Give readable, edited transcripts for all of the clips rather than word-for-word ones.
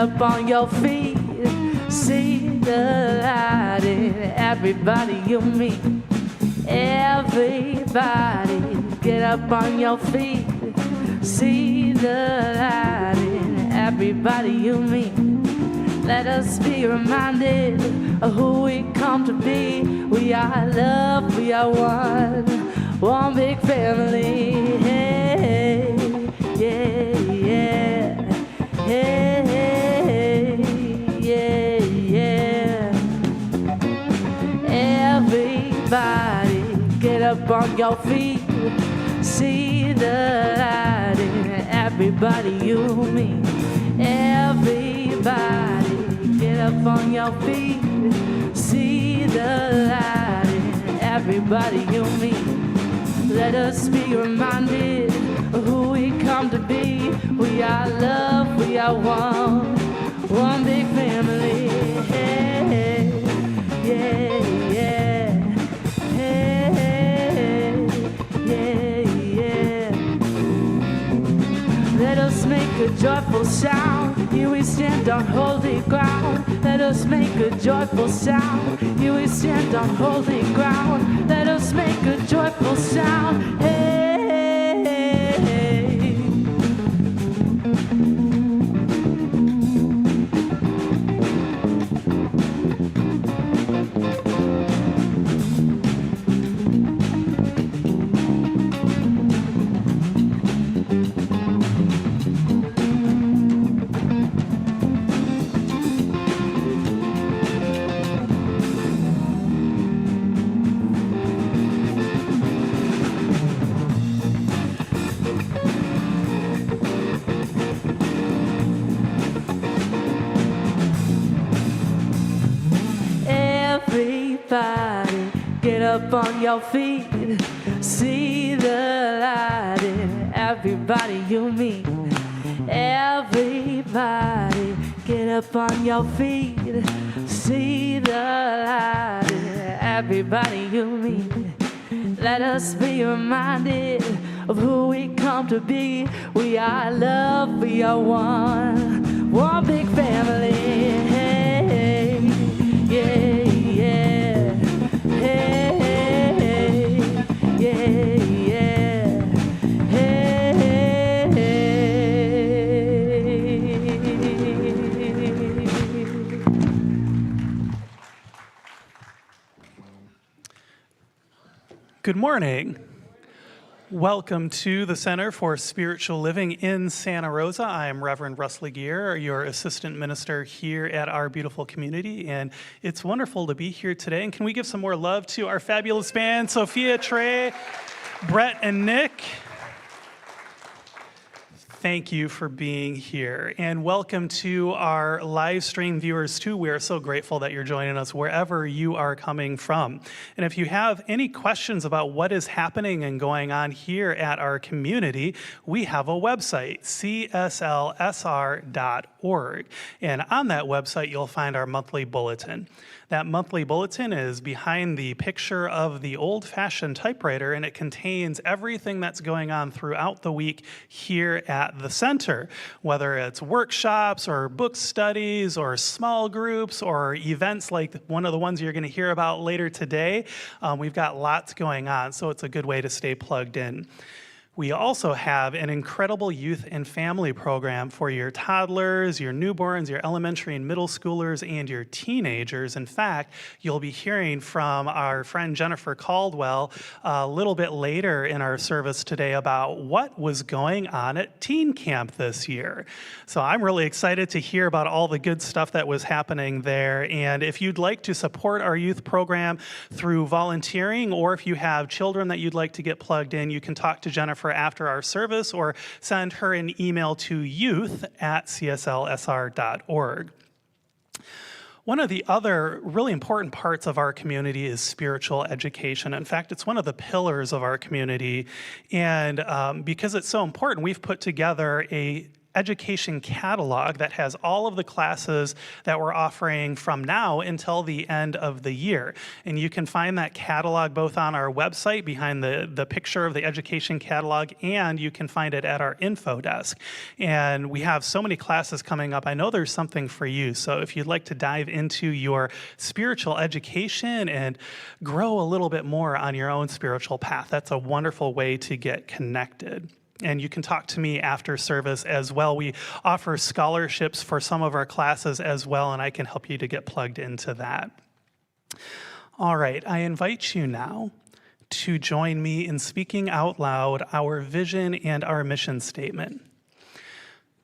up on your feet. See the light in everybody you meet. Everybody, get up on your feet. See the light in everybody you meet. Let us be reminded of who we come to be. We are love, we are one big family. Hey, yeah, yeah, hey, yeah, yeah. Everybody, get up on your feet. See the light in everybody you meet. Everybody, get up on your feet. See the light in everybody you meet. Let us be reminded of who we come to be. We are love, we are one big family. Hey, yeah, yeah, hey, yeah, yeah. Let us make a joyful sound. Here we stand on holy ground. Let us make a joyful sound. Here we stand on holy ground. Let us make a joyful sound. Hey, hey, hey. Everybody, get up on your feet. See the light in everybody you meet. Everybody, get up on your feet. See the light in everybody you meet. Let us be reminded of who we come to be. We are love, we are one big family. Hey, yeah. Good morning. Welcome to the Center for Spiritual Living in Santa Rosa. I am Reverend Russ Laguerre, your assistant minister here at our beautiful community, and it's wonderful to be here today. And can we give some more love to our fabulous band, Sophia, Trey, Brett, and Nick? Thank you for being here, and welcome to our live stream viewers too. We are so grateful that you're joining us wherever you are coming from. And if you have any questions about what is happening and going on here at our community, we have a website, CSLSR.org. And on that website, you'll find our monthly bulletin. That monthly bulletin is behind the picture of the old-fashioned typewriter, and it contains everything that's going on throughout the week here at the center, whether it's workshops or book studies or small groups or events like one of the ones you're going to hear about later today. We've got lots going on, so it's a good way to stay plugged in. We also have an incredible youth and family program for your toddlers, your newborns, your elementary and middle schoolers, and your teenagers. In fact, you'll be hearing from our friend Jennifer Caldwell a little bit later in our service today about what was going on at teen camp this year. So I'm really excited to hear about all the good stuff that was happening there. And if you'd like to support our youth program through volunteering, or if you have children that you'd like to get plugged in, you can talk to Jennifer after our service or send her an email to youth@cslsr.org. One of the other really important parts of our community is spiritual education. In fact, it's one of the pillars of our community. And because it's so important, we've put together a education catalog that has all of the classes that we're offering from now until the end of the year. And you can find that catalog both on our website behind the picture of the education catalog, and you can find it at our info desk. And we have so many classes coming up. I know there's something for you. So if you'd like to dive into your spiritual education and grow a little bit more on your own spiritual path, that's a wonderful way to get connected. And you can talk to me after service as well. We offer scholarships for some of our classes as well, and I can help you to get plugged into that. All right, I invite you now to join me in speaking out loud our vision and our mission statement.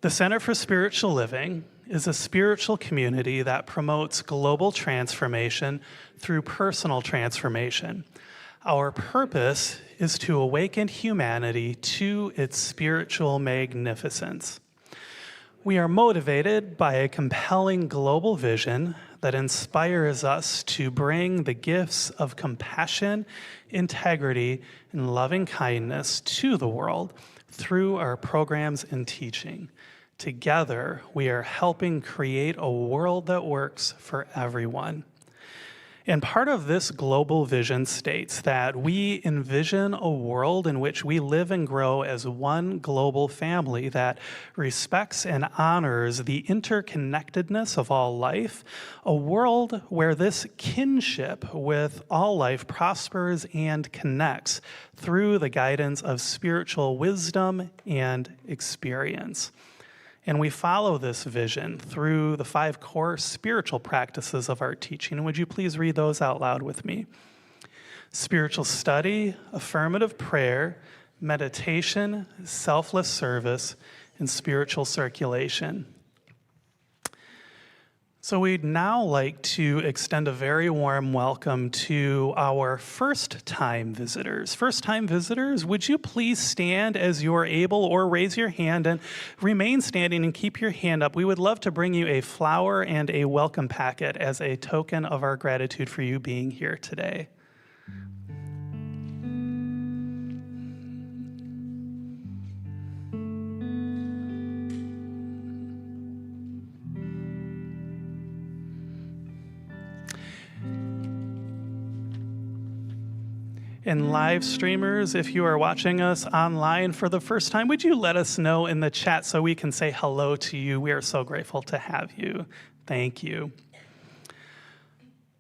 The Center for Spiritual Living is a spiritual community that promotes global transformation through personal transformation. Our purpose is to awaken humanity to its spiritual magnificence. We are motivated by a compelling global vision that inspires us to bring the gifts of compassion, integrity, and loving kindness to the world through our programs and teaching. Together, we are helping create a world that works for everyone. And part of this global vision states that we envision a world in which we live and grow as one global family that respects and honors the interconnectedness of all life, a world where this kinship with all life prospers and connects through the guidance of spiritual wisdom and experience. And we follow this vision through the 5 core spiritual practices of our teaching. Would you please read those out loud with me? Spiritual study, affirmative prayer, meditation, selfless service, and spiritual circulation. So we'd now like to extend a very warm welcome to our first-time visitors. First-time visitors, would you please stand as you're able or raise your hand and remain standing and keep your hand up. We would love to bring you a flower and a welcome packet as a token of our gratitude for you being here today. And live streamers, if you are watching us online for the first time, would you let us know in the chat so we can say hello to you? We are so grateful to have you. Thank you.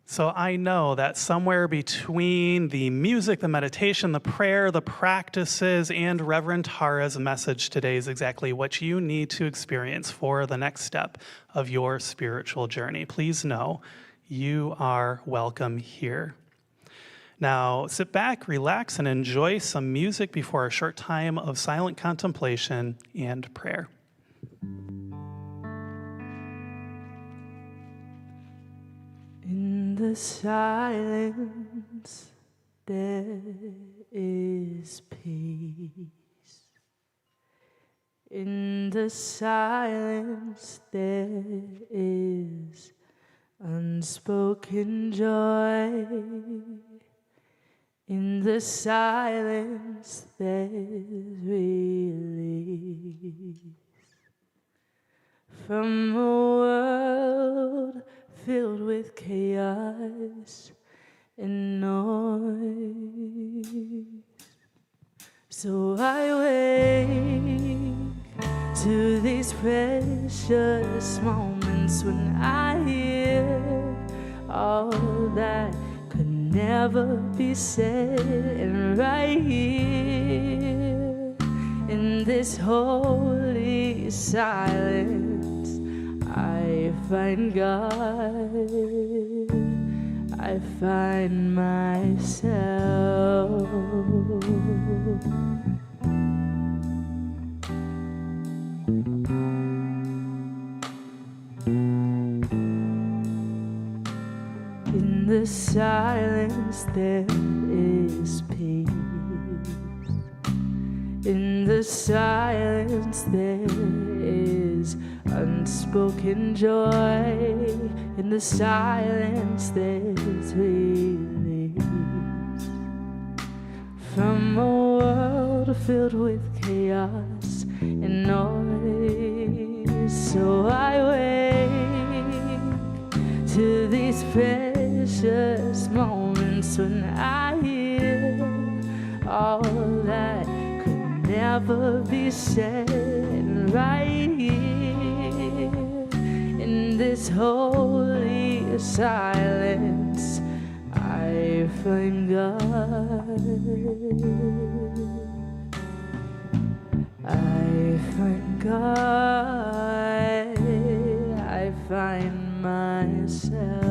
So I know that somewhere between the music, the meditation, the prayer, the practices, and Reverend Tara's message today is exactly what you need to experience for the next step of your spiritual journey. Please know you are welcome here. Now, sit back, relax, and enjoy some music before a short time of silent contemplation and prayer. In the silence, there is peace. In the silence, there is unspoken joy. In the silence, there's release from a world filled with chaos and noise. So I wake to these precious moments when I hear all that could never be said, and right here in this holy silence I find God, I find myself. In the silence there is peace. In the silence there is unspoken joy. In the silence there's release from a world filled with chaos and noise. So I wait to these precious moments when I hear all that could never be said right here in this holy silence. I find God. I find God. I find myself.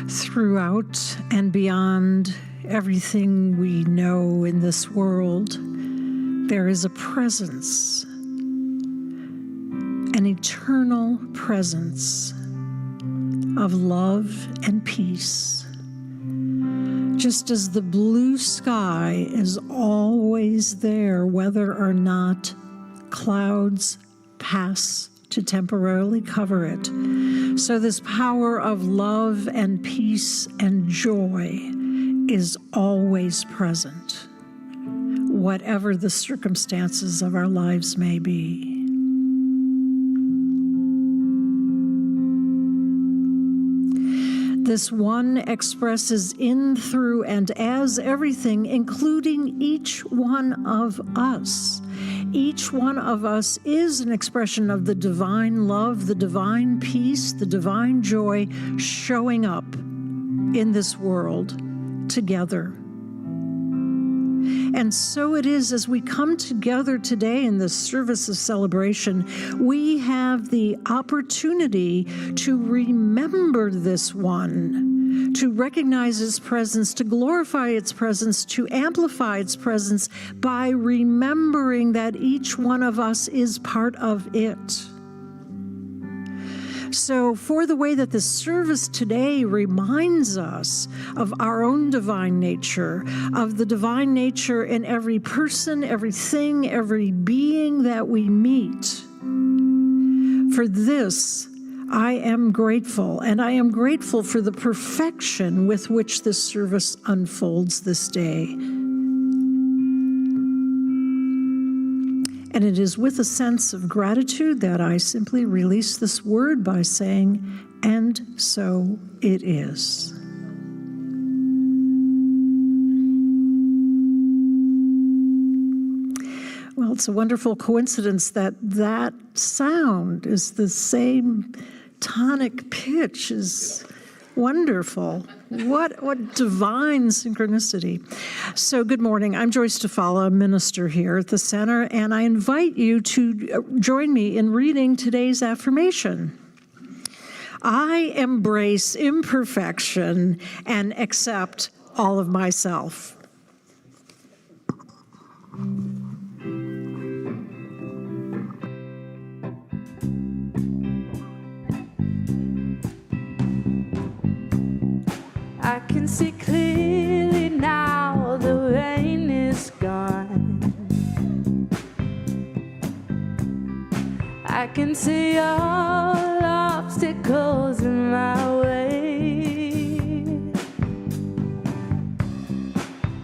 Throughout and beyond everything we know in this world, there is a presence, an eternal presence of love and peace. Just as the blue sky is always there, whether or not clouds pass to temporarily cover it. So this power of love and peace and joy is always present, whatever the circumstances of our lives may be. This one expresses in, through, and as everything, including each one of us. Each one of us is an expression of the divine love, the divine peace, the divine joy showing up in this world together. And so it is as we come together today in this service of celebration, we have the opportunity to remember this one, to recognize its presence, to glorify its presence, to amplify its presence by remembering that each one of us is part of it. So for the way that the service today reminds us of our own divine nature, of the divine nature in every person, everything, every being that we meet, for this, I am grateful, and I am grateful for the perfection with which this service unfolds this day. And it is with a sense of gratitude that I simply release this word by saying, and so it is. Well, it's a wonderful coincidence that that sound is the same tonic pitch as wonderful. What divine synchronicity. So good morning. I'm Joyce DeFalla, minister here at the center, and I invite you to join me in reading today's affirmation. I embrace imperfection and accept all of myself. I can see clearly now, the rain is gone. I can see all obstacles in my way.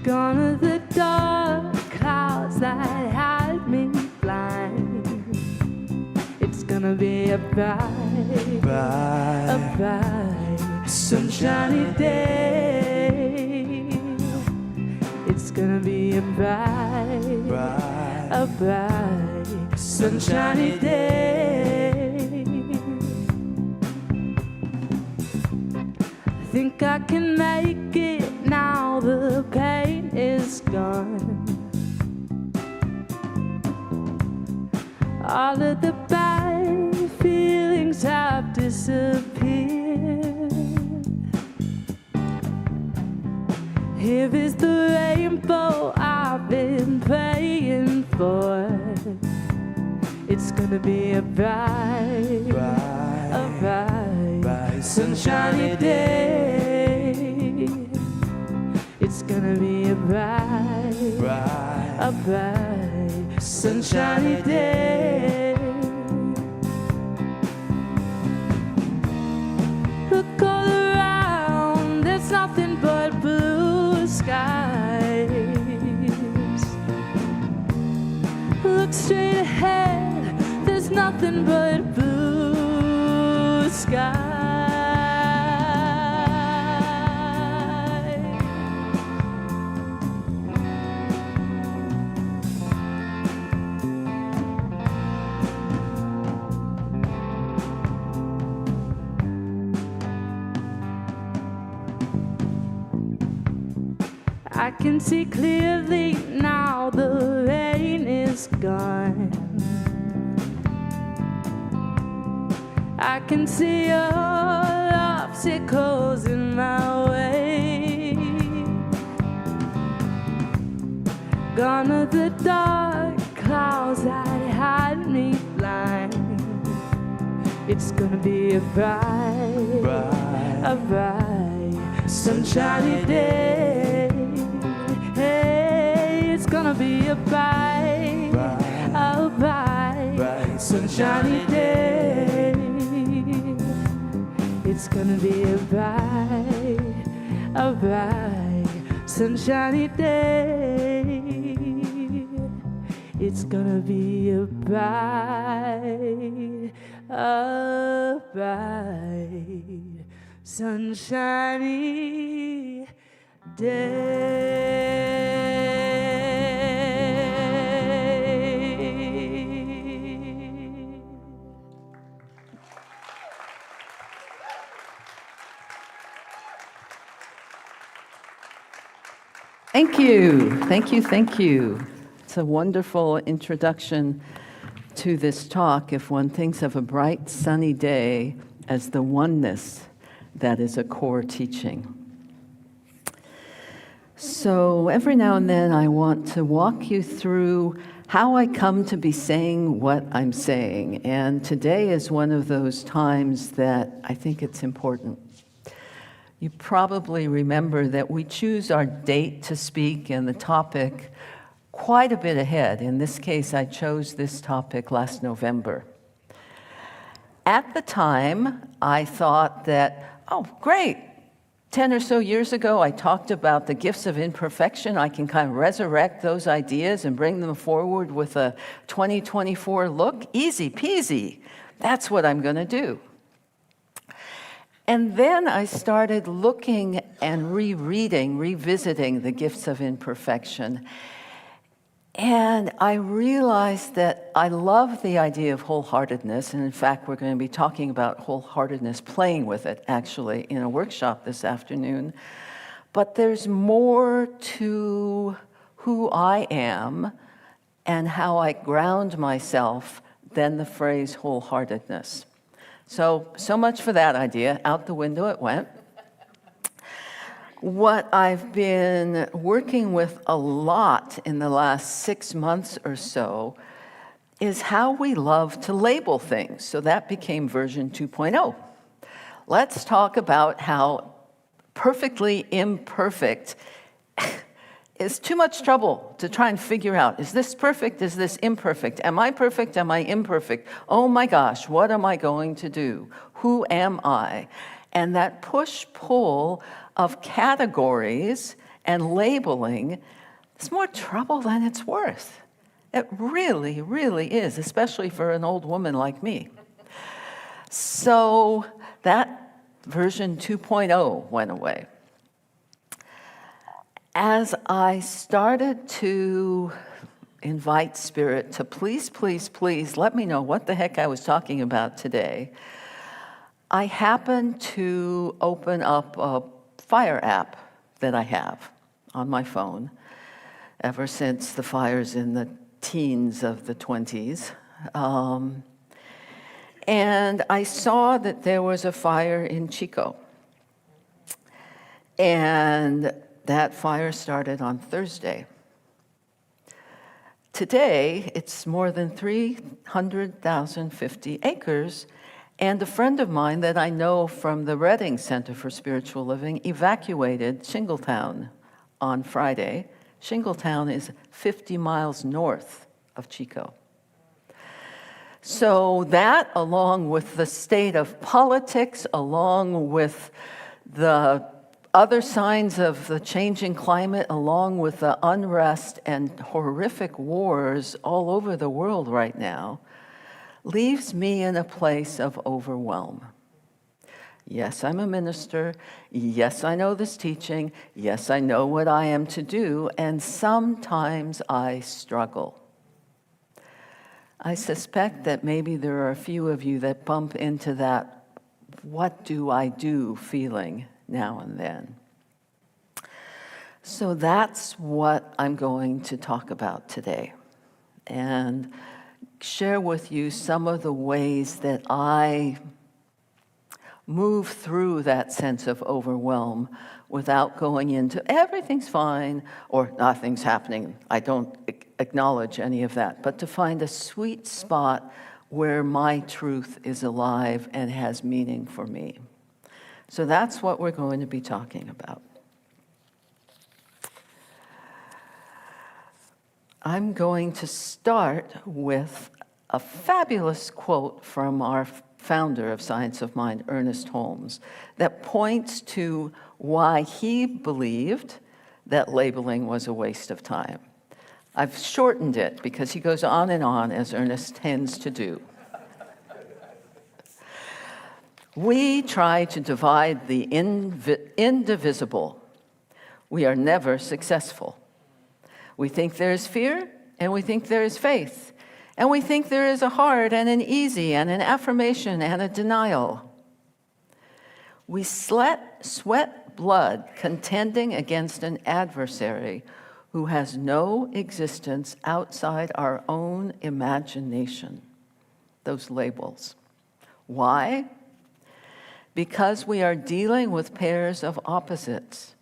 Gone are the dark clouds that hide me blind. It's gonna be a bright, sunshiny day. It's gonna be a bright, sunshiny day. I think I can make it now, the pain is gone. All of the bad feelings have disappeared. Here is the rainbow I've been praying for. It's gonna be a bright, sunshiny day. It's gonna be a bright, sunshiny day. Look all around, there's nothing but blue skies. Look straight ahead, there's nothing but blue skies. I can see clearly now, the rain is gone. I can see all obstacles in my way. Gone are the dark clouds that hide me blind. It's gonna be a bright, sunshiny day. Hey, it's gonna be a bright, sunshiny day. It's gonna be a bright, sunshiny day. It's gonna be a bright, sunshiny day. Thank you, thank you, thank you. It's a wonderful introduction to this talk if one thinks of a bright, sunny day as the oneness that is a core teaching. So every now and then I want to walk you through how I come to be saying what I'm saying. And today is one of those times that I think it's important. You probably remember that we choose our date to speak and the topic quite a bit ahead. In this case, I chose this topic last November. At the time, I thought that, oh, great. 10 or so years ago, I talked about the gifts of imperfection. I can kind of resurrect those ideas and bring them forward with a 2024 look. Easy peasy. That's what I'm going to do. And then I started looking and rereading, revisiting the gifts of imperfection. And I realized that I love the idea of wholeheartedness. And in fact, we're going to be talking about wholeheartedness, playing with it, actually, in a workshop this afternoon. But there's more to who I am and how I ground myself than the phrase wholeheartedness. So much for that idea. Out the window it went. What I've been working with a lot in the last 6 months or so is how we love to label things. So that became version 2.0. Let's talk about how perfectly imperfect is too much trouble to try and figure out. Is this perfect? Is this imperfect? Am I perfect? Am I imperfect? Oh my gosh, what am I going to do? Who am I? And that push-pull of categories and labeling is more trouble than it's worth. It really, really is, especially for an old woman like me. So that version 2.0 went away. As I started to invite Spirit to please, please, please let me know what the heck I was talking about today, I happened to open up a fire app that I have on my phone ever since the fires in the teens of the 20s. And I saw that there was a fire in Chico. And that fire started on Thursday. Today, it's more than 300,050 acres, and a friend of mine that I know from the Redding Center for Spiritual Living evacuated Shingletown on Friday. Shingletown is 50 miles north of Chico. So that, along with the state of politics, along with the other signs of the changing climate, along with the unrest and horrific wars all over the world right now, leaves me in a place of overwhelm. Yes, I'm a minister. Yes, I know this teaching. Yes, I know what I am to do, and sometimes I struggle. I suspect that maybe there are a few of you that bump into that "what do I do" feeling now and then. So that's what I'm going to talk about today, and share with you some of the ways that I move through that sense of overwhelm without going into everything's fine or nothing's happening. I don't acknowledge any of that, but to find a sweet spot where my truth is alive and has meaning for me. So that's what we're going to be talking about. I'm going to start with a fabulous quote from our founder of Science of Mind, Ernest Holmes, that points to why he believed that labeling was a waste of time. I've shortened it because he goes on, as Ernest tends to do. We try to divide the indivisible. We are never successful. We think there is fear, and we think there is faith. And we think there is a hard and an easy and an affirmation and a denial. We sweat blood contending against an adversary who has no existence outside our own imagination. Those labels. Why? Because we are dealing with pairs of opposites,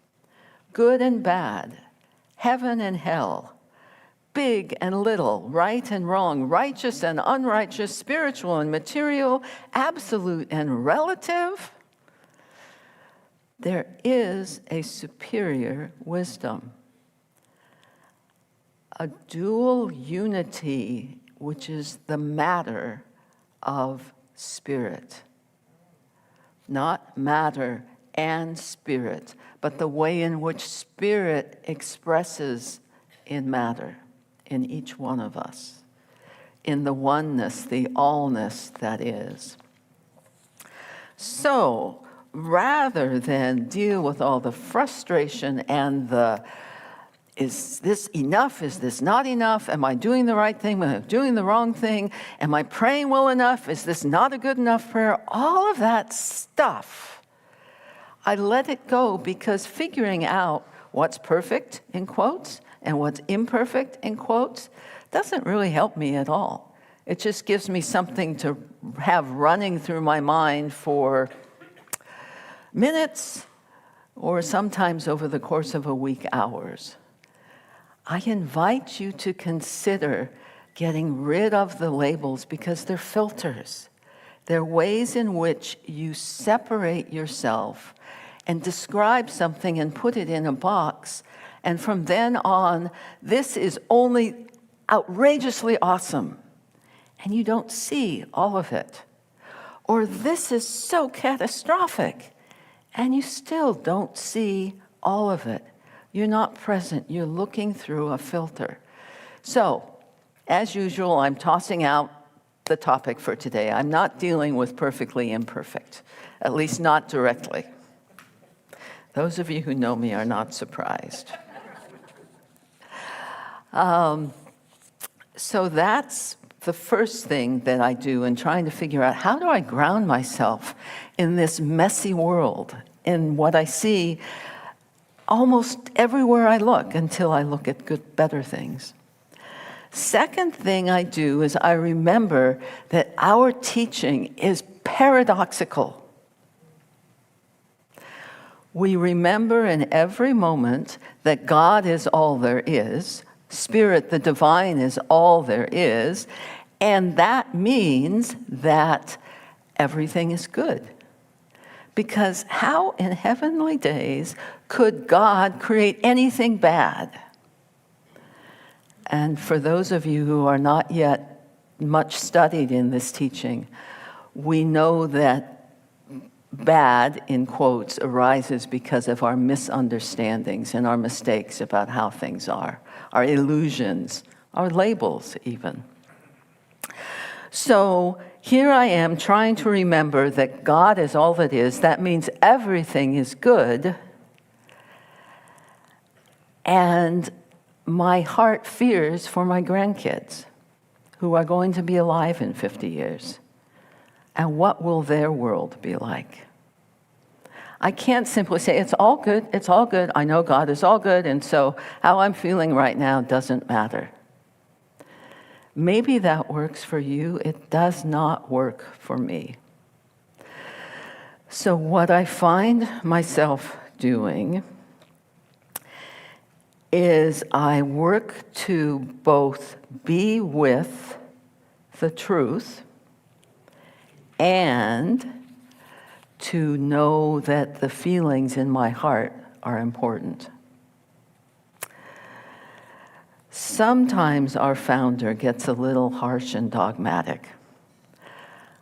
good and bad, heaven and hell, big and little, right and wrong, righteous and unrighteous, spiritual and material, absolute and relative. There is a superior wisdom, a dual unity, which is the matter of spirit. Not matter and spirit, but the way in which spirit expresses in matter, in each one of us, in the oneness, the allness that is. So, rather than deal with all the frustration and the, is this enough? Is this not enough? Am I doing the right thing? Am I doing the wrong thing? Am I praying well enough? Is this not a good enough prayer? All of that stuff, I let it go, because figuring out what's perfect, in quotes, and what's imperfect, in quotes, doesn't really help me at all. It just gives me something to have running through my mind for minutes, or sometimes over the course of a week, hours. I invite you to consider getting rid of the labels, because they're filters. They're ways in which you separate yourself and describe something and put it in a box. And from then on, this is only outrageously awesome. And you don't see all of it. Or this is so catastrophic. And you still don't see all of it. You're not present. You're looking through a filter. So, as usual, I'm tossing out the topic for today. I'm not dealing with perfectly imperfect, at least not directly. Those of you who know me are not surprised. So that's the first thing that I do in trying to figure out, how do I ground myself in this messy world, in what I see almost everywhere I look, until I look at better things. Second thing I do is I remember that our teaching is paradoxical. We remember in every moment that God is all there is, Spirit, the divine, is all there is, and that means that everything is good. Because how in heavenly days could God create anything bad? And for those of you who are not yet much studied in this teaching, we know that bad, in quotes, arises because of our misunderstandings and our mistakes about how things are, our illusions, our labels even. So here I am trying to remember that God is all that is. That means everything is good. And my heart fears for my grandkids who are going to be alive in 50 years. And what will their world be like? I can't simply say, it's all good, it's all good. I know God is all good, and so how I'm feeling right now doesn't matter. Maybe that works for you. It does not work for me. So what I find myself doing is I work to both be with the truth and to know that the feelings in my heart are important. Sometimes our founder gets a little harsh and dogmatic.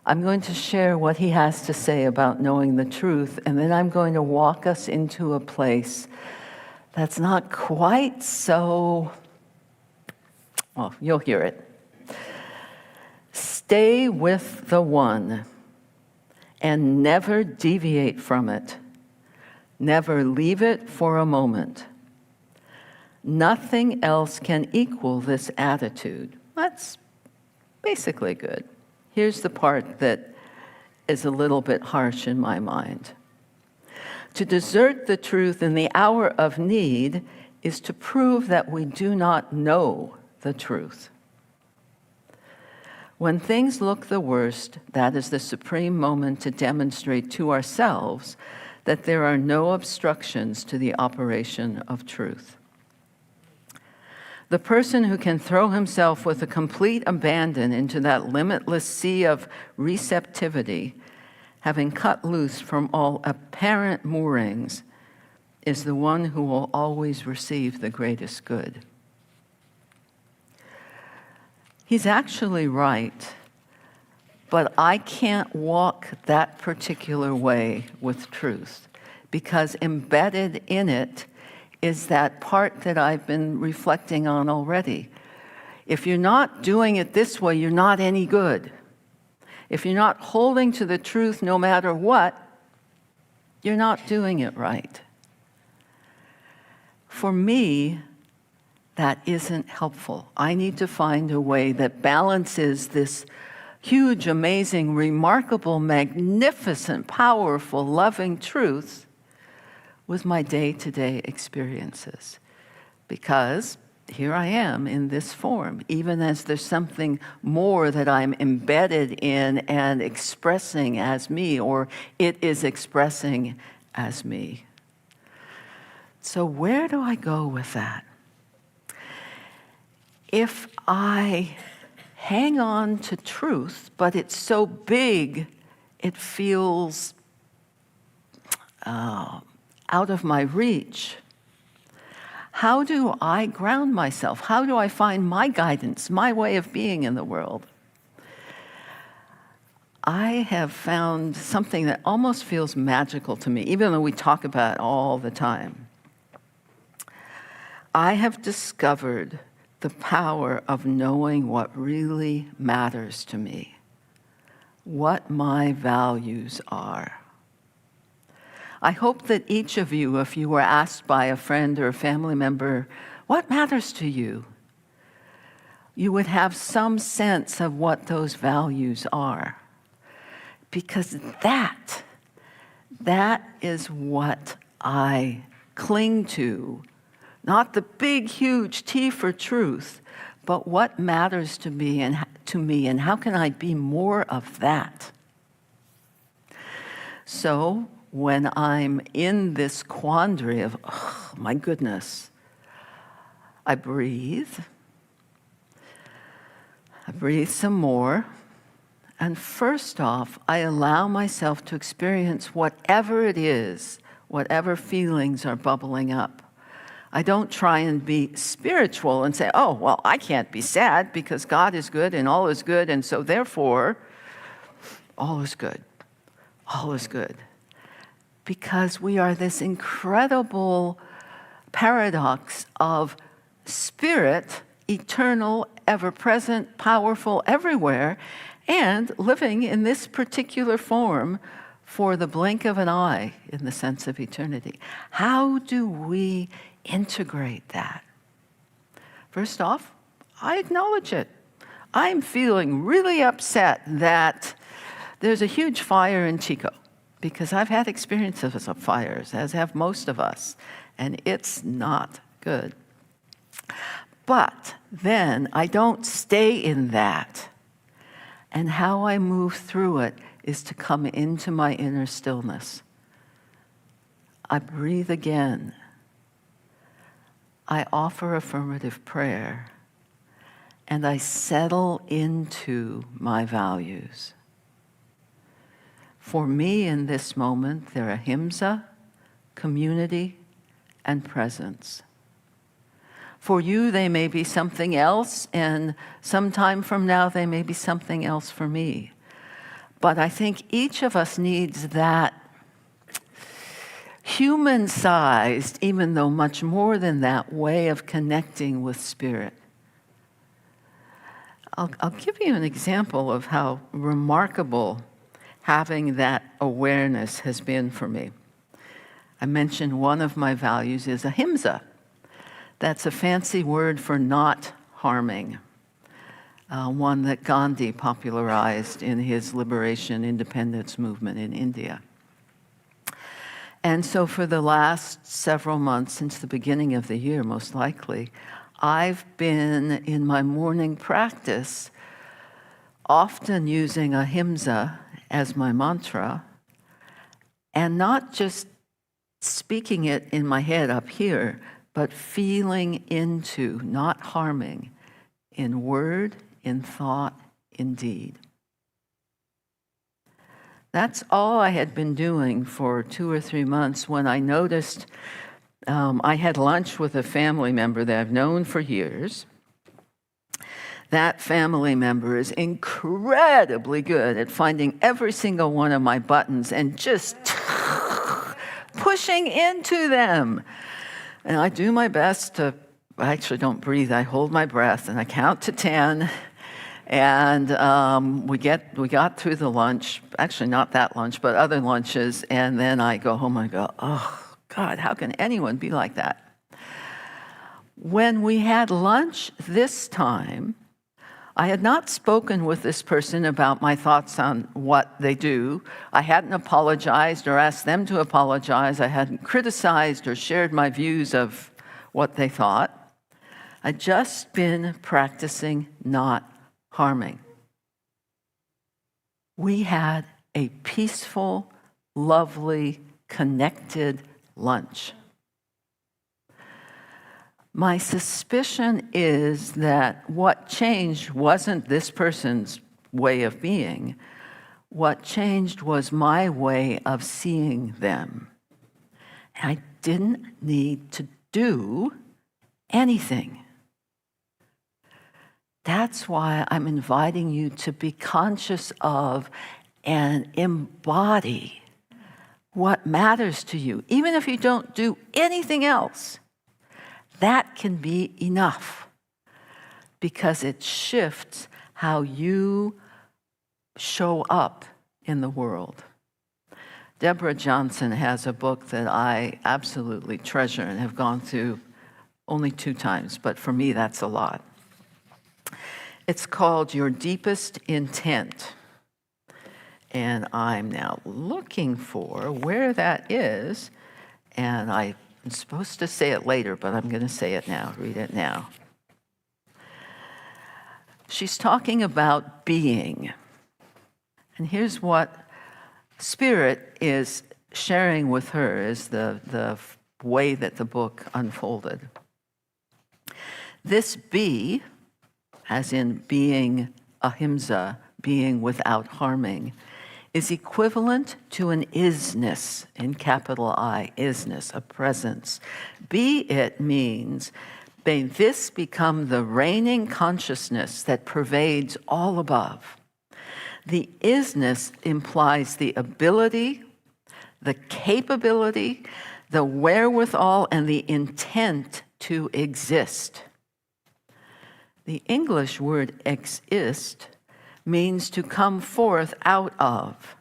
I'm going to share what he has to say about knowing the truth, and then I'm going to walk us into a place that's not quite so, well, you'll hear it. Stay with the one and never deviate from it. Never leave it for a moment. Nothing else can equal this attitude. That's basically good. Here's the part that is a little bit harsh in my mind. To desert the truth in the hour of need is to prove that we do not know the truth. When things look the worst, that is the supreme moment to demonstrate to ourselves that there are no obstructions to the operation of truth. The person who can throw himself with a complete abandon into that limitless sea of receptivity, having cut loose from all apparent moorings, is the one who will always receive the greatest good. He's actually right, but I can't walk that particular way with truth, because embedded in it is that part that I've been reflecting on already. If you're not doing it this way, you're not any good. If you're not holding to the truth no matter what, you're not doing it right. For me, that isn't helpful. I need to find a way that balances this huge, amazing, remarkable, magnificent, powerful, loving truth with my day-to-day experiences. Because here I am in this form, even as there's something more that I'm embedded in and expressing as me, or it is expressing as me. So where do I go with that? If I hang on to truth, but it's so big, it feels out of my reach, how do I ground myself? How do I find my guidance, my way of being in the world? I have found something that almost feels magical to me, even though we talk about it all the time. I have discovered the power of knowing what really matters to me, what my values are. I hope that each of you, if you were asked by a friend or a family member, what matters to you? You would have some sense of what those values are. Because that is what I cling to. Not the big, huge T for truth, but what matters to me and how can I be more of that? So, when I'm in this quandary of, oh, my goodness, I breathe some more, and first off, I allow myself to experience whatever it is, whatever feelings are bubbling up. I don't try and be spiritual and say, oh, well, I can't be sad because God is good, and so therefore, all is good. All is good. Because we are this incredible paradox of spirit, eternal, ever-present, powerful, everywhere, and living in this particular form for the blink of an eye in the sense of eternity. How do we integrate that? First off, I acknowledge it. I'm feeling really upset that there's a huge fire in Chico, because I've had experiences of fires, as have most of us, and it's not good. But then I don't stay in that. And how I move through it is to come into my inner stillness. I breathe again. I offer affirmative prayer. And I settle into my values. For me in this moment, they're ahimsa, community, and presence. For you, they may be something else, and sometime from now, they may be something else for me. But I think each of us needs that human-sized, even though much more than that, way of connecting with spirit. I'll give you an example of how remarkable having that awareness has been for me. I mentioned one of my values is ahimsa. That's a fancy word for not harming, one that Gandhi popularized in his liberation independence movement in India. And so for the last several months, since the beginning of the year most likely, I've been in my morning practice often using ahimsa as my mantra, and not just speaking it in my head up here, but feeling into, not harming, in word, in thought, in deed. That's all I had been doing for 2 or 3 months when I noticed I had lunch with a family member that I've known for years. That family member is incredibly good at finding every single one of my buttons and just pushing into them. And I do my best to, I actually don't breathe, I hold my breath and I count to 10. And we got through the lunch, actually not that lunch, but other lunches, and then I go home and I go, oh God, how can anyone be like that? When we had lunch this time, I had not spoken with this person about my thoughts on what they do. I hadn't apologized or asked them to apologize. I hadn't criticized or shared my views of what they thought. I'd just been practicing not harming. We had a peaceful, lovely, connected lunch. My suspicion is that what changed wasn't this person's way of being. What changed was my way of seeing them. I didn't need to do anything. That's why I'm inviting you to be conscious of and embody what matters to you. Even if you don't do anything else, that can be enough, because it shifts how you show up in the world. Deborah Johnson has a book that I absolutely treasure and have gone through only 2 times, but for me that's a lot. It's called Your Deepest Intent. And I'm now looking for where that is, and I'm supposed to say it later, but I'm going to say it now. Read it now. She's talking about being. And here's what Spirit is sharing with her, is the way that the book unfolded. This be, as in being ahimsa, being without harming, is equivalent to an isness, in capital I, isness, a presence. Be it means, may this become the reigning consciousness that pervades all above. The isness implies the ability, the capability, the wherewithal, and the intent to exist. The English word exist means to come forth out of.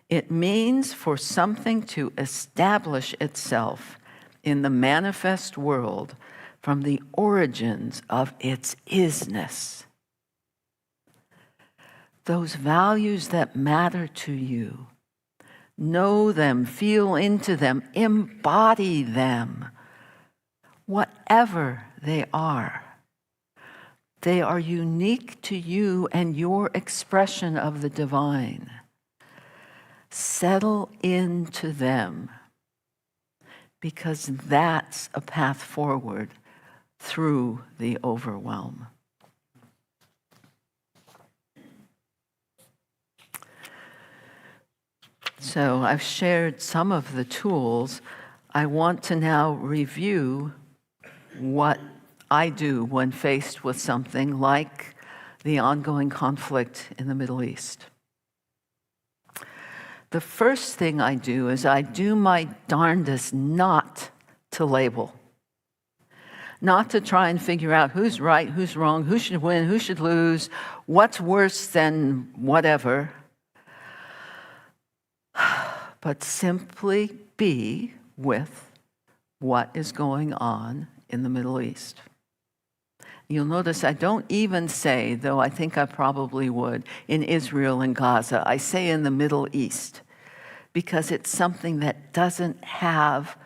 It means for something to establish itself in the manifest world from the origins of its isness. Those values that matter to you, know them, feel into them, embody them, whatever they are. They are unique to you and your expression of the divine. Settle into them, because that's a path forward through the overwhelm. So I've shared some of the tools. I want to now review what I do when faced with something like the ongoing conflict in the Middle East. The first thing I do is I do my darndest not to label, not to try and figure out who's right, who's wrong, who should win, who should lose, what's worse than whatever, but simply be with what is going on in the Middle East. You'll notice I don't even say, though I think I probably would, in Israel and Gaza. I say in the Middle East, because it's something that doesn't have,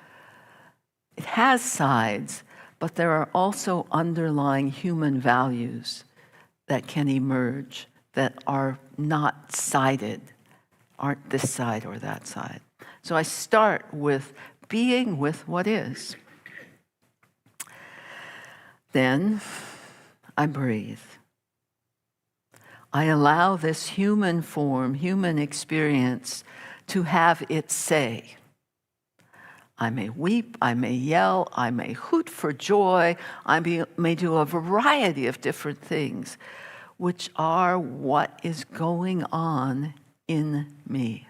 it has sides, but there are also underlying human values that can emerge that are not sided, aren't this side or that side. So I start with being with what is. Then I breathe. I allow this human form, human experience, to have its say. I may weep, I may yell, I may hoot for joy, I may do a variety of different things, which are what is going on in me.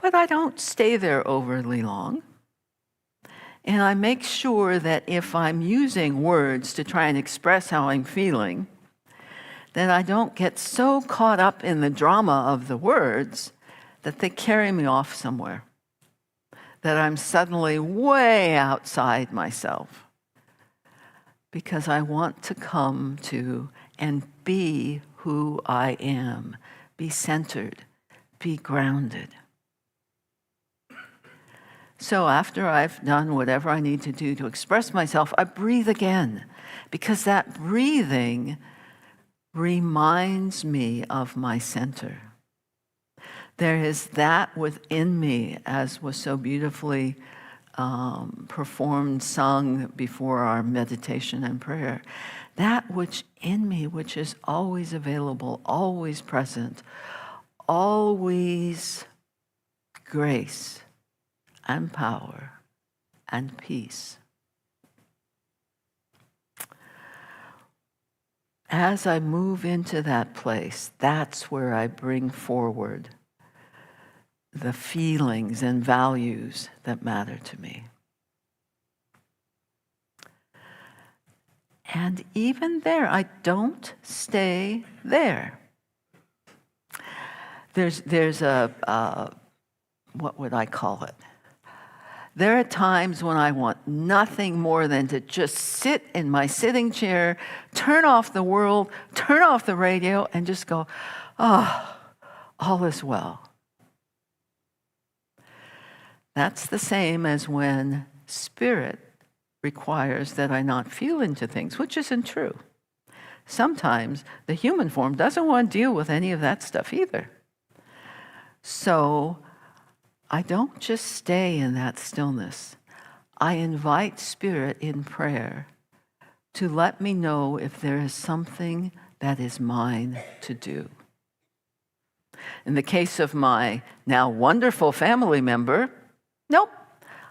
But I don't stay there overly long. And I make sure that if I'm using words to try and express how I'm feeling, that I don't get so caught up in the drama of the words that they carry me off somewhere, that I'm suddenly way outside myself, because I want to come to and be who I am, be centered, be grounded. So after I've done whatever I need to do to express myself, I breathe again, because that breathing reminds me of my center. There is that within me, as was so beautifully performed, sung before our meditation and prayer, that which in me, which is always available, always present, always grace and power and peace. As I move into that place, that's where I bring forward the feelings and values that matter to me. And even there, I don't stay there. There's a what would I call it? There are times when I want nothing more than to just sit in my sitting chair, turn off the world, turn off the radio, and just go, oh, all is well. That's the same as when Spirit requires that I not feel into things, which isn't true. Sometimes the human form doesn't want to deal with any of that stuff either. So I don't just stay in that stillness. I invite Spirit in prayer to let me know if there is something that is mine to do. In the case of my now wonderful family member, nope.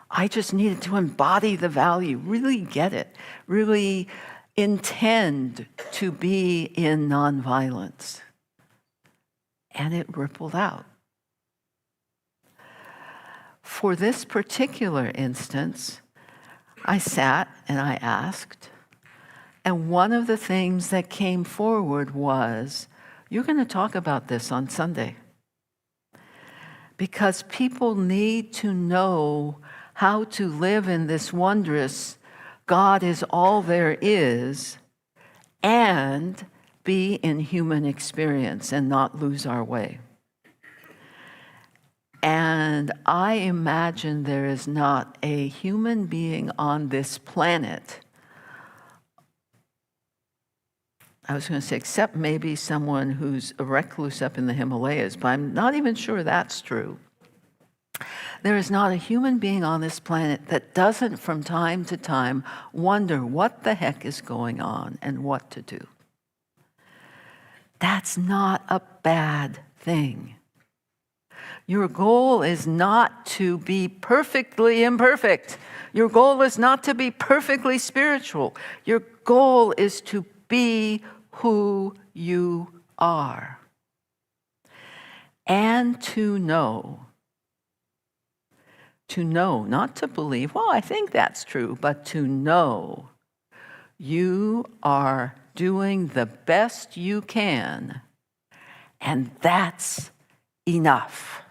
I just needed to embody the value, really get it, really intend to be in nonviolence. And it rippled out. For this particular instance, I sat and I asked, and one of the things that came forward was, you're going to talk about this on Sunday. Because people need to know how to live in this wondrous God is all there is and be in human experience and not lose our way. And I imagine there is not a human being on this planet, I was going to say, except maybe someone who's a recluse up in the Himalayas, but I'm not even sure that's true. There is not a human being on this planet that doesn't from time to time wonder what the heck is going on and what to do. That's not a bad thing. Your goal is not to be perfectly imperfect. Your goal is not to be perfectly spiritual. Your goal is to be who you are. And to know, not to believe, well, I think that's true, but to know you are doing the best you can, and that's enough.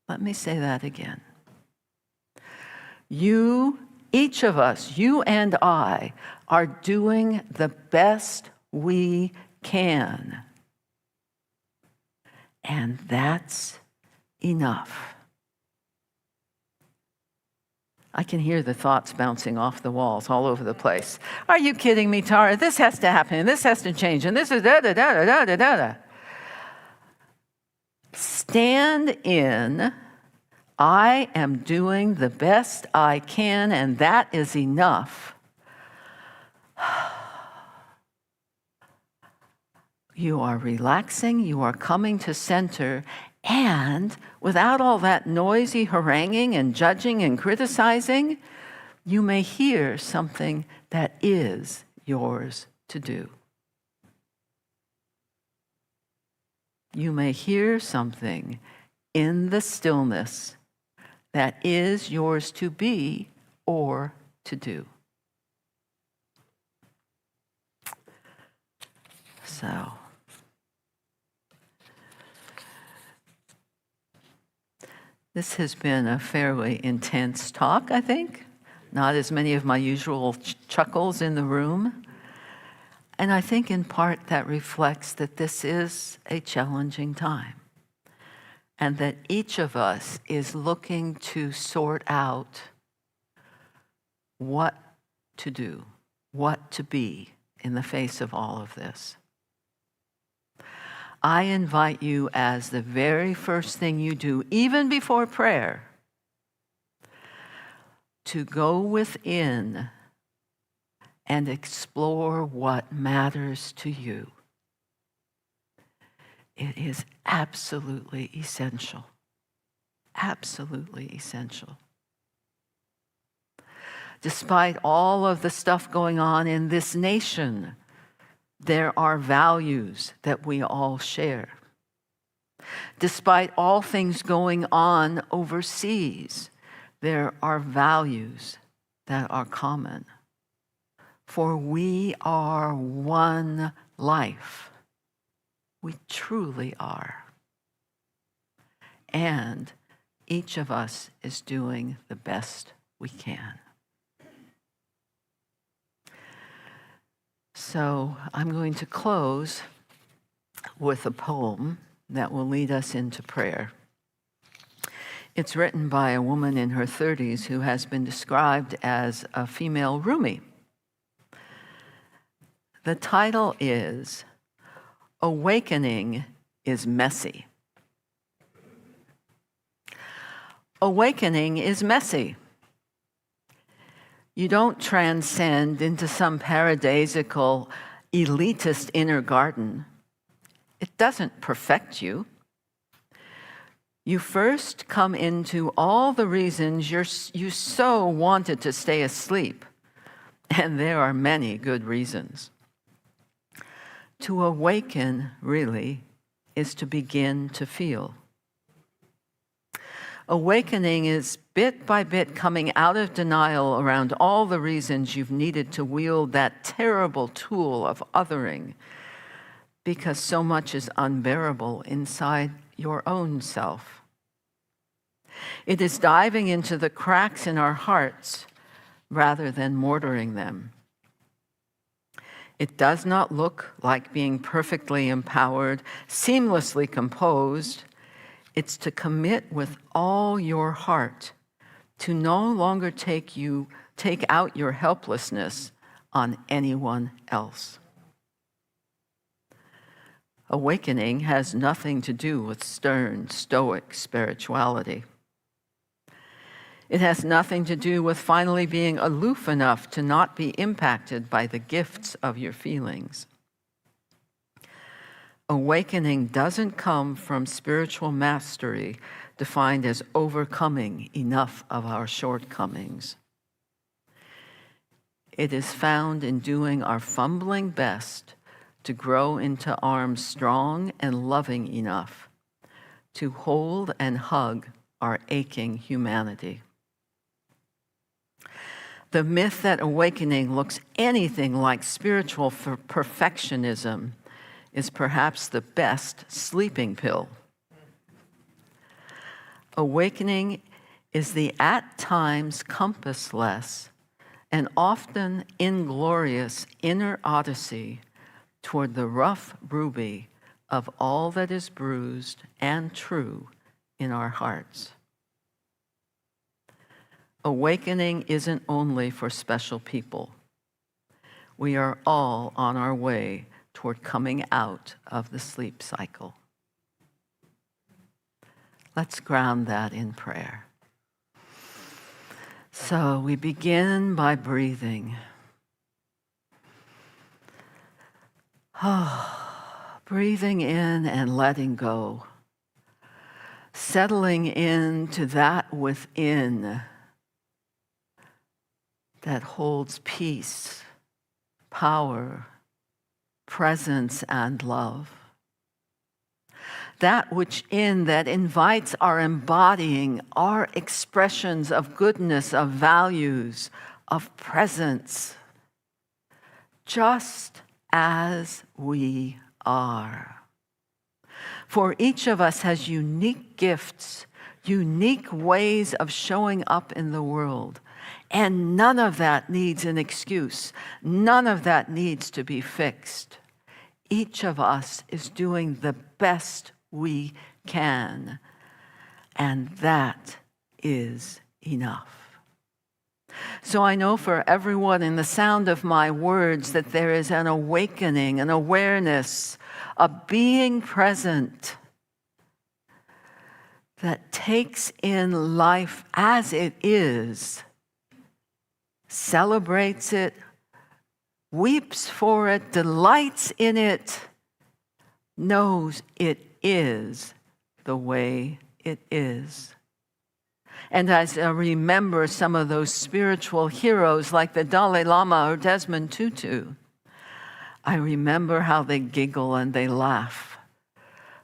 Let me say that again. You, each of us, you and I, are doing the best we can. And that's enough. I can hear the thoughts bouncing off the walls all over the place. Are you kidding me, Tara? This has to happen, and this has to change, and this is da-da-da-da-da-da-da. Stand in, I am doing the best I can, and that is enough. You are relaxing, you are coming to center, and without all that noisy haranguing and judging and criticizing, you may hear something that is yours to do. You may hear something in the stillness that is yours to be or to do. So, this has been a fairly intense talk, I think. Not as many of my usual chuckles in the room. And I think in part that reflects that this is a challenging time. And that each of us is looking to sort out what to do, what to be in the face of all of this. I invite you, as the very first thing you do, even before prayer, to go within and explore what matters to you. It is absolutely essential. absolutely essential. Despite all of the stuff going on in this nation, there are values that we all share. Despite all things going on overseas, there are values that are common. For we are one life. We truly are. And each of us is doing the best we can. So I'm going to close with a poem that will lead us into prayer. It's written by a woman in her 30s who has been described as a female Rumi. The title is Awakening is Messy. Awakening is messy. You don't transcend into some paradisical, elitist inner garden. It doesn't perfect you. You first come into all the reasons you so wanted to stay asleep, and there are many good reasons. To awaken, really, is to begin to feel. Awakening is bit by bit coming out of denial around all the reasons you've needed to wield that terrible tool of othering, because so much is unbearable inside your own self. It is diving into the cracks in our hearts rather than mortaring them. It does not look like being perfectly empowered, seamlessly composed. It's to commit with all your heart to no longer take out your helplessness on anyone else. Awakening has nothing to do with stern, stoic spirituality. It has nothing to do with finally being aloof enough to not be impacted by the gifts of your feelings. Awakening doesn't come from spiritual mastery defined as overcoming enough of our shortcomings. It is found in doing our fumbling best to grow into arms strong and loving enough to hold and hug our aching humanity. The myth that awakening looks anything like spiritual perfectionism is perhaps the best sleeping pill. Awakening is the at times compassless and often inglorious inner odyssey toward the rough ruby of all that is bruised and true in our hearts. Awakening isn't only for special people. We are all on our way toward coming out of the sleep cycle. Let's ground that in prayer. So we begin by breathing. Breathing in and letting go. Settling into that within that holds peace, power, presence, and love. That which that invites our embodying, our expressions of goodness, of values, of presence, just as we are. For each of us has unique gifts, unique ways of showing up in the world. And none of that needs an excuse. None of that needs to be fixed. Each of us is doing the best we can. And that is enough. So I know for everyone in the sound of my words that there is an awakening, an awareness, a being present that takes in life as it is, celebrates it, weeps for it, delights in it, knows it is the way it is. And as I remember some of those spiritual heroes like the Dalai Lama or Desmond Tutu, I remember how they giggle and they laugh,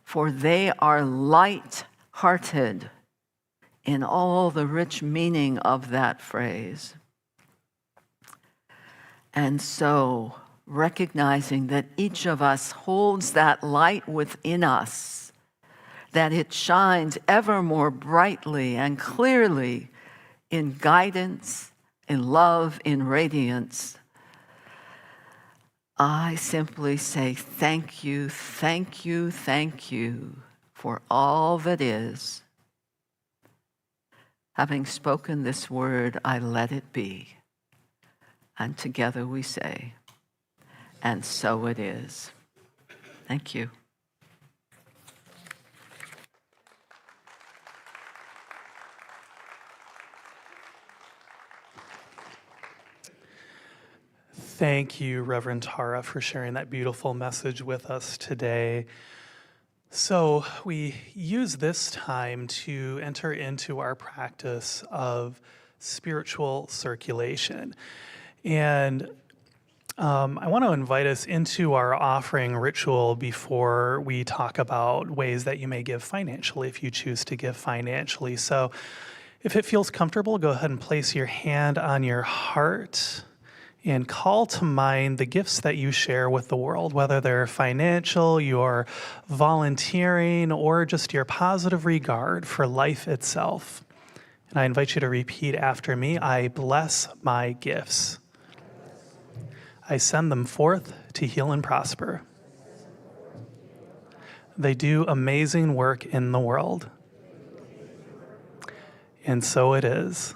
for they are light-hearted in all the rich meaning of that phrase. And so, recognizing that each of us holds that light within us, that it shines ever more brightly and clearly in guidance, in love, in radiance, I simply say thank you, thank you, thank you for all that is. Having spoken this word, I let it be. And together we say, and so it is. Thank you. Thank you, Reverend Tara, for sharing that beautiful message with us today. So we use this time to enter into our practice of spiritual circulation. And I want to invite us into our offering ritual before we talk about ways that you may give financially if you choose to give financially. So if it feels comfortable, go ahead and place your hand on your heart and call to mind the gifts that you share with the world, whether they're financial, your volunteering, or just your positive regard for life itself. And I invite you to repeat after me. I bless my gifts. I send them forth to heal and prosper. They do amazing work in the world. And so it is.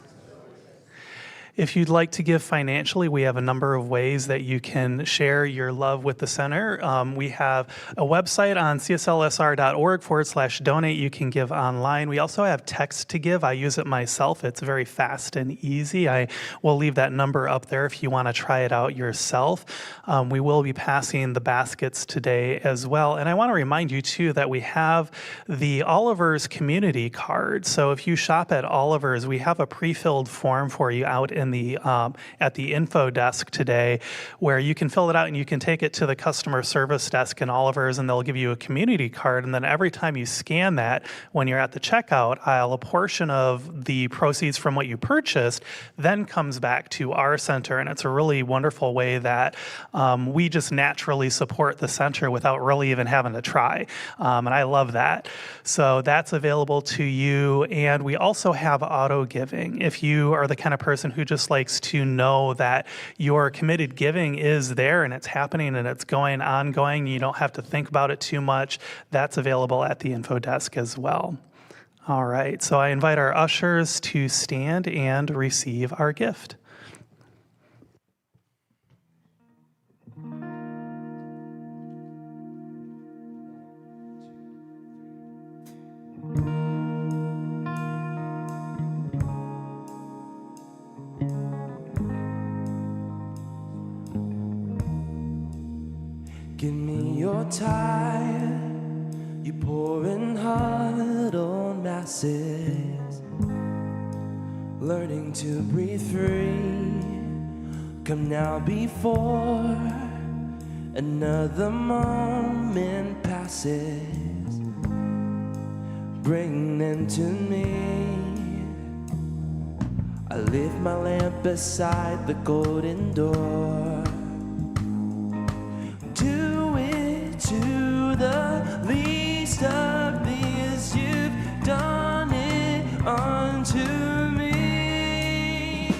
If you'd like to give financially, we have a number of ways that you can share your love with the center. We have a website on cslsr.org/donate. You can give online. We also have text to give. I use it myself. It's very fast and easy. I will leave that number up there if you want to try it out yourself. We will be passing the baskets today as well. And I want to remind you, too, that we have the Oliver's community card. So if you shop at Oliver's, we have a pre-filled form for you out in the at the info desk today, where you can fill it out and you can take it to the customer service desk in Oliver's, and they'll give you a community card. And then every time you scan that, when you're at the checkout aisle, a portion of the proceeds from what you purchased then comes back to our center. And it's a really wonderful way that we just naturally support the center without really even having to try. And I love that. So that's available to you. And we also have auto giving. If you are the kind of person who just likes to know that your committed giving is there and it's happening and it's ongoing, you don't have to think about it too much, that's available at the info desk as well. All right, so I invite our ushers to stand and receive our gift. Give me your tire, you pouring hard on masses, learning to breathe free. Come now before another moment passes. Bring them to me. I lift my lamp beside the golden door. Do it to the least of these. You've done it unto me.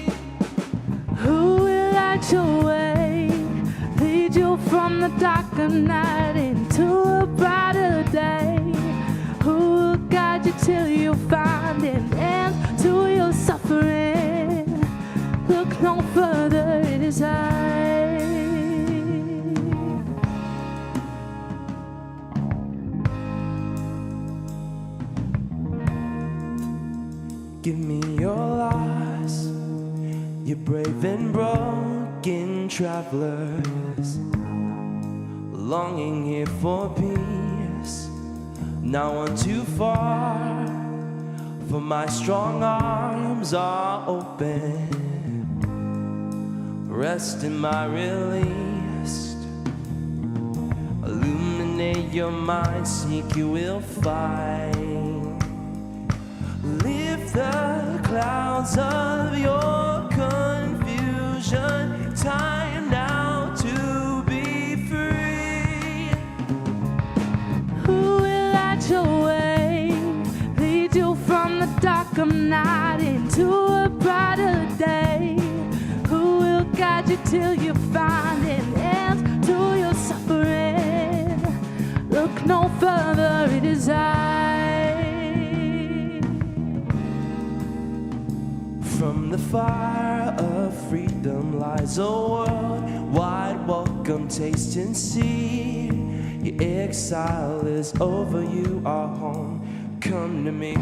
Who will light your way, lead you from the dark of night into a brighter day? Who will guide you till you find an end to your suffering? Look no further, it is I. Give me your loss, you brave and broken travelers, longing here for peace. Not one too far for my strong arms are open. Rest in my release. Illuminate your mind, seek you will find. Lift the clouds of your confusion. Time now to be free. Who will light your way, lead you from the dark of night into a brighter day? Who will guide you till you find an end to your suffering? Look no further, it is I. From the fire of freedom lies a world wide. Welcome, taste and see. Your exile is over, you are home. Come to me.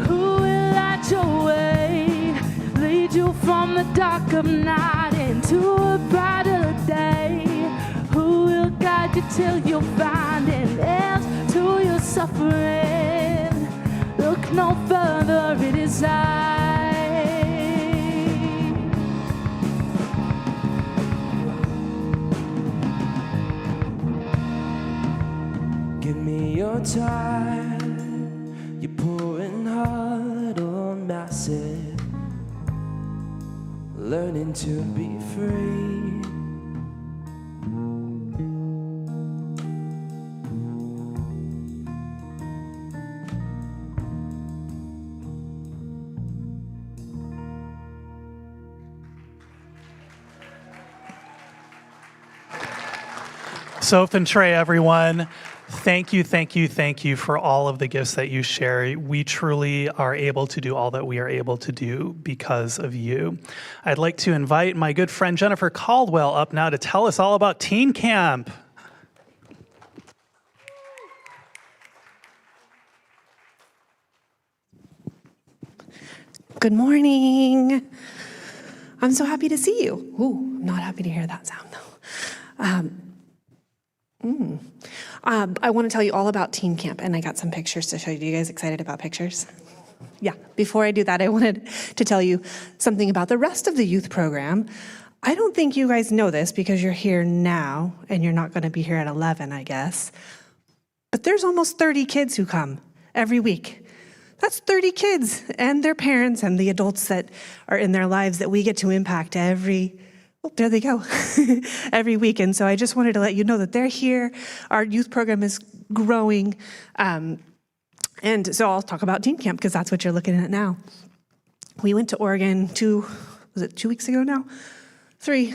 Who will light your way, lead you from the dark of night into a brighter day? Who will guide you till you find an end to your suffering? Look no further, it is I. Give me your time. You're pouring hard on massive. Learning to be free. Soph and Trey, everyone, thank you for all of the gifts that you share. We truly are able to do all that we are able to do because of you. I'd like to invite my good friend Jennifer Caldwell up now to tell us all about Teen Camp. Good morning. I'm so happy to see you. Ooh, I'm not happy to hear that sound though. I want to tell you all about Teen Camp, and I got some pictures to show you. Are you guys excited about pictures? Yeah, before I do that, I wanted to tell you something about the rest of the youth program. I don't think you guys know this because you're here now, and you're not going to be here at 11, I guess. But there's almost 30 kids who come every week. That's 30 kids and their parents and the adults that are in their lives that we get to impact every week. And so I just wanted to let you know that they're here. Our youth program is growing. And so I'll talk about Teen Camp because that's what you're looking at now. We went to Oregon 2 weeks ago now? 3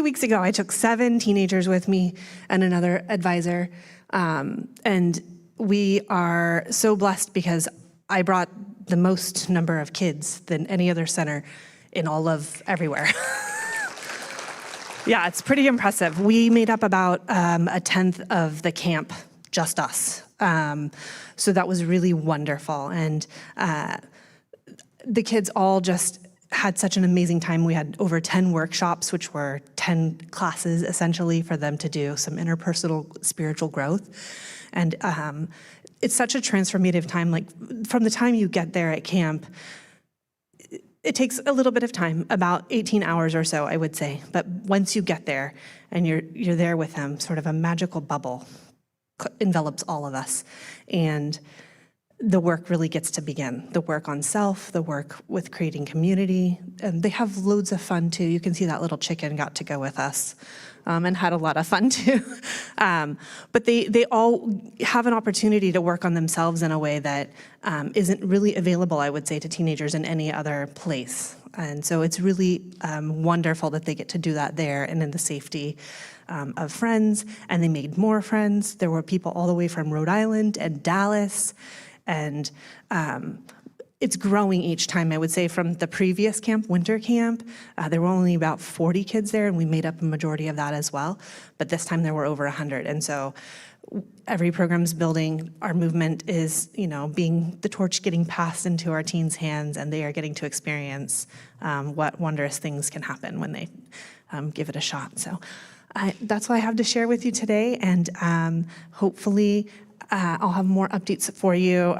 weeks ago. I took 7 teenagers with me and another advisor. And we are so blessed because I brought the most number of kids than any other center in all of everywhere. Yeah, it's pretty impressive. We made up about 1/10 of the camp, just us. So that was really wonderful. And the kids all just had such an amazing time. We had over 10 workshops, which were 10 classes essentially for them to do some interpersonal spiritual growth. And it's such a transformative time. Like from the time you get there at camp, it takes a little bit of time, about 18 hours or so, I would say. But once you get there and you're there with them, sort of a magical bubble envelops all of us. And the work really gets to begin. The work on self, the work with creating community. And they have loads of fun too. You can see that little chicken got to go with us and had a lot of fun too. But they all have an opportunity to work on themselves in a way that isn't really available, I would say, to teenagers in any other place. And so it's really wonderful that they get to do that there and in the safety of friends. And they made more friends. There were people all the way from Rhode Island and Dallas. And it's growing each time, I would say. From the previous camp, winter camp, there were only about 40 kids there, and we made up a majority of that as well. But this time there were over 100. And so every program's building, our movement is, being the torch getting passed into our teens' hands, and they are getting to experience what wondrous things can happen when they give it a shot. So that's what I have to share with you today, and hopefully I'll have more updates for you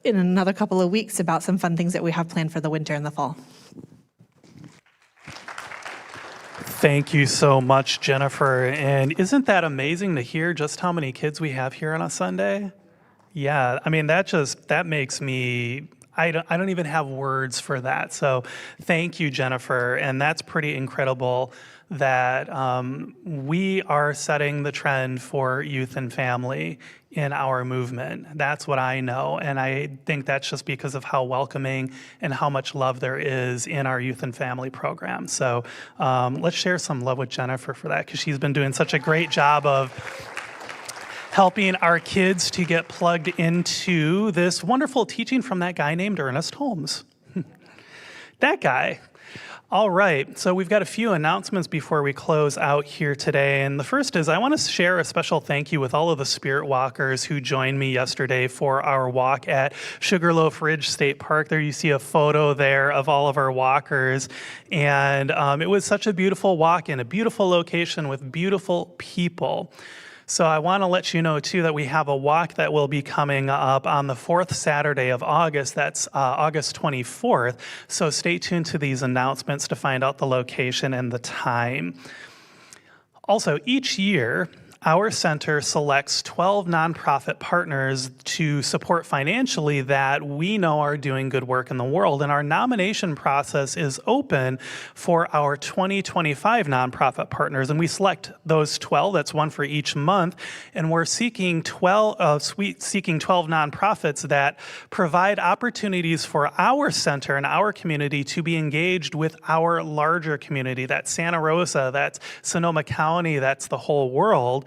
in another couple of weeks about some fun things that we have planned for the winter and the fall. Thank you so much, Jennifer. And isn't that amazing to hear just how many kids we have here on a Sunday? Yeah, I mean, that makes me, I don't even have words for that. So thank you, Jennifer. And that's pretty incredible that we are setting the trend for youth and family in our movement. That's what I know. And I think that's just because of how welcoming and how much love there is in our youth and family program. So let's share some love with Jennifer for that, because she's been doing such a great job of helping our kids to get plugged into this wonderful teaching from that guy named Ernest Holmes. That guy. All right, so we've got a few announcements before we close out here today. And the first is I want to share a special thank you with all of the Spirit Walkers who joined me yesterday for our walk at Sugarloaf Ridge State Park. There you see a photo there of all of our walkers. And it was such a beautiful walk in a beautiful location with beautiful people. So I want to let you know, too, that we have a walk that will be coming up on the 4th Saturday of August. That's August 24th. So stay tuned to these announcements to find out the location and the time. Also, each year, our center selects 12 nonprofit partners to support financially that we know are doing good work in the world. And our nomination process is open for our 2025 nonprofit partners. And we select those 12, that's one for each month. And we're seeking 12 nonprofits that provide opportunities for our center and our community to be engaged with our larger community. That's Santa Rosa, that's Sonoma County, that's the whole world.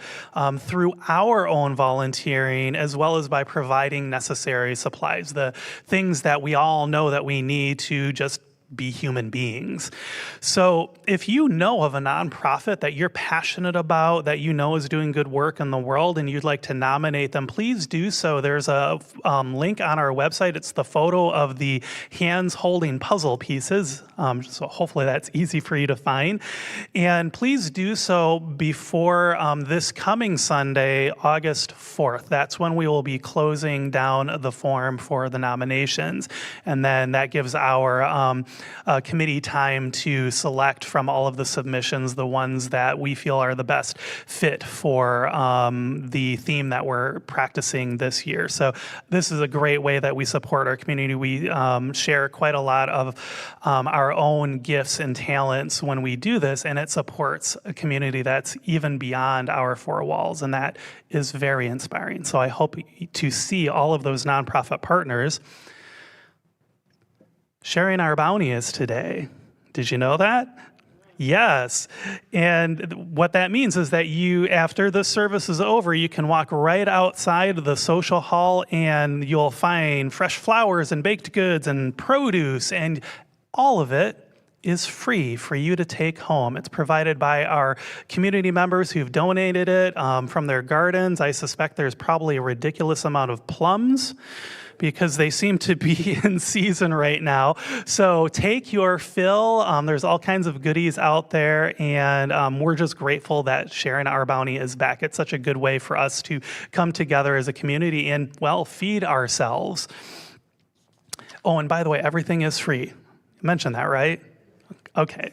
Through our own volunteering, as well as by providing necessary supplies, the things that we all know that we need to just be human beings. So if you know of a nonprofit that you're passionate about, that you know is doing good work in the world, and you'd like to nominate them, please do so. There's a link on our website. It's the photo of the hands holding puzzle pieces. So hopefully that's easy for you to find. And please do so before this coming Sunday, August 4th. That's when we will be closing down the form for the nominations. And then that gives our committee time to select from all of the submissions the ones that we feel are the best fit for the theme that we're practicing this year. So this is a great way that we support our community. We share quite a lot of our own gifts and talents when we do this, and it supports a community that's even beyond our four walls, and that is very inspiring. So I hope to see all of those nonprofit partners. Sharing our bounty is today. Did you know that? Yes. And what that means is that you, after the service is over, you can walk right outside of the social hall and you'll find fresh flowers and baked goods and produce, and all of it is free for you to take home. It's provided by our community members who've donated it from their gardens. I suspect there's probably a ridiculous amount of plums, because they seem to be in season right now. So take your fill. There's all kinds of goodies out there, and we're just grateful that Sharing Our Bounty is back. It's such a good way for us to come together as a community and, well, feed ourselves. Oh, and by the way, everything is free. I mentioned that, right? Okay.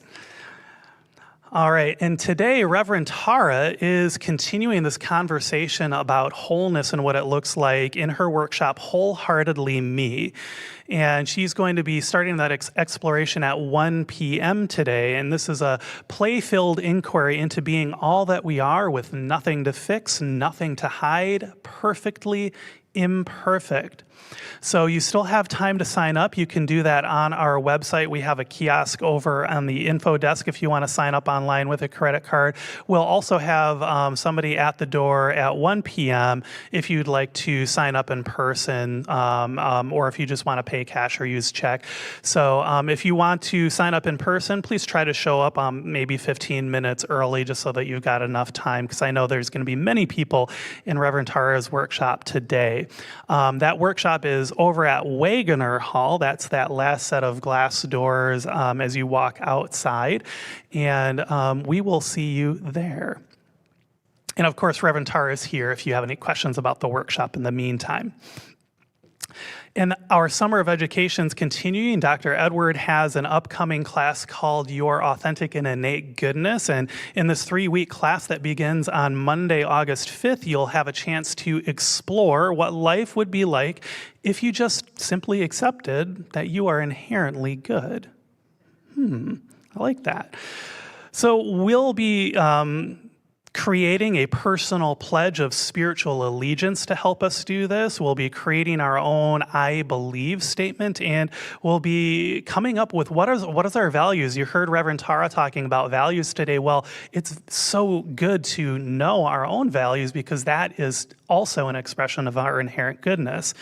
All right, and today Reverend Tara is continuing this conversation about wholeness and what it looks like in her workshop, Wholeheartedly Me. And she's going to be starting that exploration at 1 p.m. today. And this is a play-filled inquiry into being all that we are with nothing to fix, nothing to hide, perfectly imperfect. So you still have time to sign up. You can do that on our website. We have a kiosk over on the info desk if you want to sign up online with a credit card. We'll also have somebody at the door at 1 p.m. if you'd like to sign up in person or if you just want to pay cash or use check. So if you want to sign up in person, please try to show up maybe 15 minutes early just so that you've got enough time, because I know there's going to be many people in Reverend Tara's workshop today. That workshop is over at Wagoner Hall. That's that last set of glass doors as you walk outside, and we will see you there. And of course, Reverend Tara is here if you have any questions about the workshop in the meantime. And our Summer of Education's continuing. Dr. Edward has an upcoming class called Your Authentic and Innate Goodness. And in this 3-week class that begins on Monday, August 5th, you'll have a chance to explore what life would be like if you just simply accepted that you are inherently good. I like that. So we'll be creating a personal pledge of spiritual allegiance to help us do this. We'll be creating our own I believe statement, and we'll be coming up with what is our values. You heard Reverend Tara talking about values today. Well, it's so good to know our own values because that is also an expression of our inherent goodness.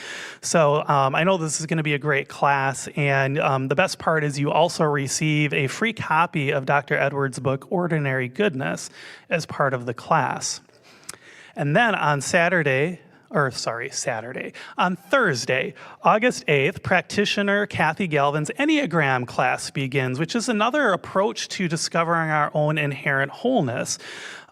So I know this is going to be a great class, and the best part is you also receive a free copy of Dr. Edwards' book, Ordinary Goodness, as part of the class. And then on Thursday, August 8th, practitioner Kathy Galvin's Enneagram class begins, which is another approach to discovering our own inherent wholeness.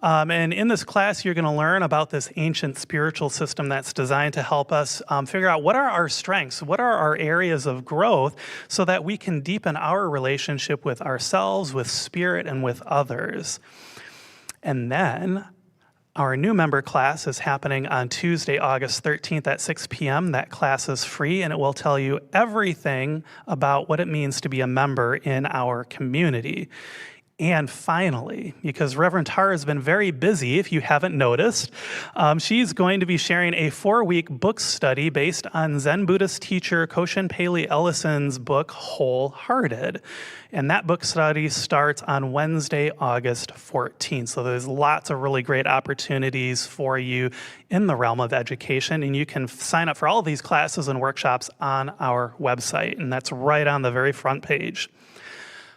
And in this class, you're going to learn about this ancient spiritual system that's designed to help us figure out what are our strengths, what are our areas of growth, so that we can deepen our relationship with ourselves, with spirit, and with others. And then our new member class is happening on Tuesday, August 13th at 6 p.m. That class is free, and it will tell you everything about what it means to be a member in our community. And finally, because Reverend Tara has been very busy, if you haven't noticed, she's going to be sharing a 4-week book study based on Zen Buddhist teacher Koshin Paley Ellison's book, Wholehearted. And that book study starts on Wednesday, August 14th. So there's lots of really great opportunities for you in the realm of education. And you can sign up for all of these classes and workshops on our website. And that's right on the very front page.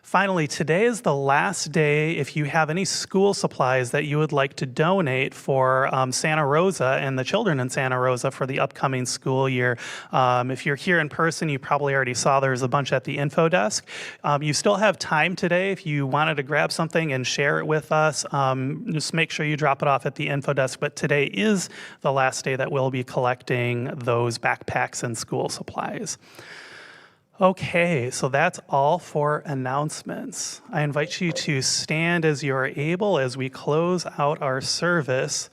Finally, today is the last day if you have any school supplies that you would like to donate for Santa Rosa and the children in Santa Rosa for the upcoming school year. If you're here in person, you probably already saw there's a bunch at the info desk. You still have time today if you wanted to grab something and share it with us. Just make sure you drop it off at the info desk. But today is the last day that we'll be collecting those backpacks and school supplies. Okay, so that's all for announcements. I invite you to stand as you are able as we close out our service.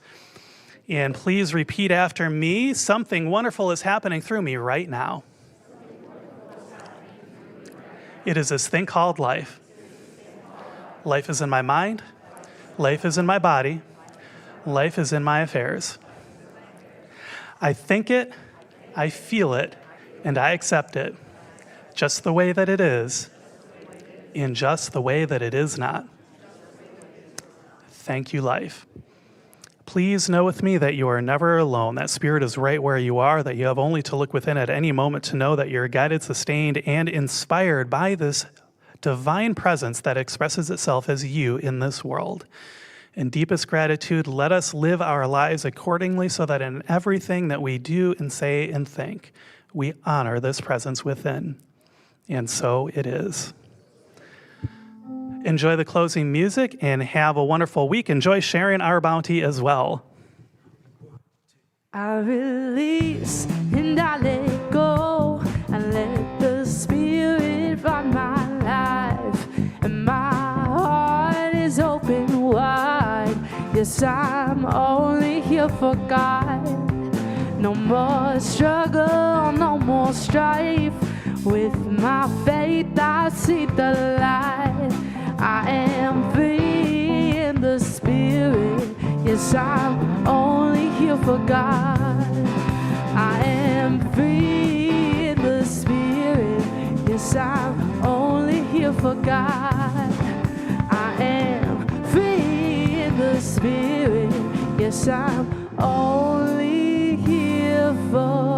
And please repeat after me. Something wonderful is happening through me right now. It is this thing called life. Life is in my mind. Life is in my body. Life is in my affairs. I think it, I feel it, and I accept it. Just the way that it is, in just the way that it is not. Thank you, life. Please know with me that you are never alone, that spirit is right where you are, that you have only to look within at any moment to know that you're guided, sustained, and inspired by this divine presence that expresses itself as you in this world. In deepest gratitude, let us live our lives accordingly so that in everything that we do and say and think, we honor this presence within. And so it is. Enjoy the closing music and have a wonderful week. Enjoy sharing our bounty as well. I release and I let go. I let the spirit run my life. And my heart is open wide. Yes, I'm only here for God. No more struggle, no more strife. With my faith, I see the light. I am free in the spirit. Yes, I'm only here for God. I am free. inside. I am free in the spirit. Yes, I'm only here for